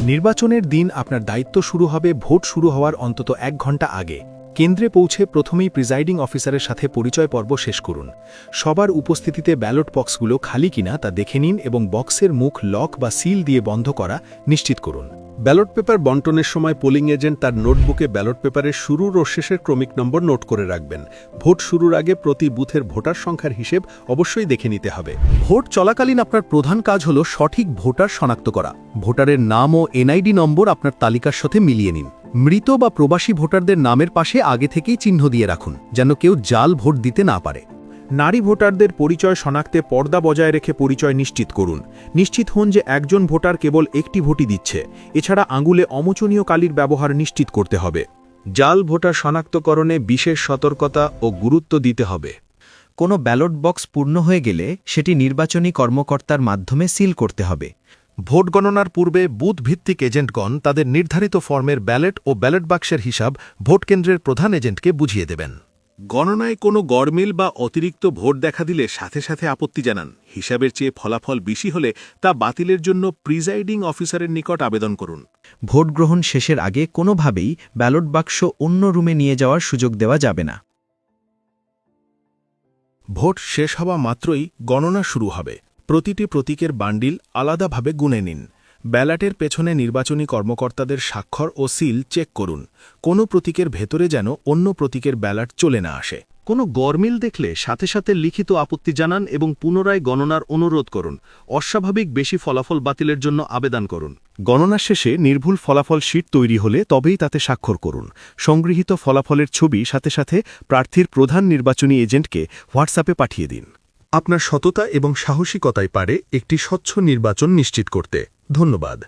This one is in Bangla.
নির্বাচনের দিন আপনার দায়িত্ব শুরু হবে ভোট শুরু হওয়ার অন্তত 1 ঘণ্টা আগে। কেন্দ্রে পৌঁছে প্রথমেই প্রিজাইডিং অফিসারের সাথে পরিচয় পর্ব শেষ করুন। সবার উপস্থিতিতে ব্যালট বক্সগুলো খালি কিনা তা দেখে নিন এবং বক্সের মুখ লক বা সিল দিয়ে বন্ধ করা নিশ্চিত করুন। ব্যালট পেপার বন্টনের সময় পোলিং এজেন্ট তার নোটবুকে ব্যালট পেপারের শুরুর ও শেষের ক্রমিক নম্বর নোট করে রাখবেন। ভোট শুরুর আগে প্রতি বুথের ভোটার সংখ্যার হিসেব অবশ্যই দেখে নিতে হবে। ভোট চলাকালীন আপনার প্রধান কাজ হল সঠিক ভোটার শনাক্ত করা। ভোটারের নাম ও এনআইডি নম্বর আপনার তালিকার সাথে মিলিয়ে নিন। মৃত বা প্রবাসী ভোটারদের নামের পাশে আগে থেকেই চিহ্ন দিয়ে রাখুন, যেন কেউ জাল ভোট দিতে না পারে। নারী ভোটারদের পরিচয় শনাক্তে পর্দা বজায় রেখে পরিচয় নিশ্চিত করুন। নিশ্চিত হন যে একজন ভোটার কেবল একটি ভোটই দিচ্ছে। এছাড়া আঙুলে অমোচনীয় কালির ব্যবহার নিশ্চিত করতে হবে। জাল ভোটার শনাক্তকরণে বিশেষ সতর্কতা ও গুরুত্ব দিতে হবে। কোনো ব্যালট বক্স পূর্ণ হয়ে গেলে সেটি নির্বাচনী কর্মকর্তার মাধ্যমে সিল করতে হবে। ভোট গণনার পূর্বে বুথ ভিত্তিক এজেন্টগণ তাদের নির্ধারিত ফর্মের ব্যালট ও ব্যালট বাক্সের হিসাব ভোট কেন্দ্রের প্রধান এজেন্টকে বুঝিয়ে দেবেন। গণনায় কোনো গড়মিল বা অতিরিক্ত ভোট দেখা দিলে সাথে সাথে আপত্তি জানান। হিসাবের চেয়ে ফলাফল বেশি হলে তা বাতিলের জন্য প্রিজাইডিং অফিসারের নিকট আবেদন করুন। ভোট গ্রহণ শেষের আগে কোনোভাবেই ব্যালট বাক্স অন্য রুমে নিয়ে যাওয়ার সুযোগ দেওয়া যাবে না। ভোট শেষ হওয়া মাত্রই গণনা শুরু হবে। প্রতিটি প্রতীকের বান্ডিল আলাদাভাবে গুনে নিন। ব্যালটের পেছনে নির্বাচনী কর্মকর্তাদের স্বাক্ষর ও সিল চেক করুন। কোনো প্রতীকের ভেতরে যেন অন্য প্রতীকের ব্যালট চলে না আসে। কোনো গড়মিল দেখলে সাথে সাথে লিখিত আপত্তি জানান এবং পুনরায় গণনার অনুরোধ করুন। অস্বাভাবিক বেশি ফলাফল বাতিলের জন্য আবেদন করুন। গণনা শেষে নির্ভুল ফলাফল শীট তৈরি হলে তবেই তাতে স্বাক্ষর করুন। সংগৃহীত ফলাফলের ছবি সাথে সাথে প্রার্থীর প্রধান নির্বাচনী এজেন্টকে হোয়াটসঅ্যাপে পাঠিয়ে দিন। আপনার সততা এবং সাহসিকতাই পারে একটি স্বচ্ছ নির্বাচন নিশ্চিত করতে। ধন্যবাদ।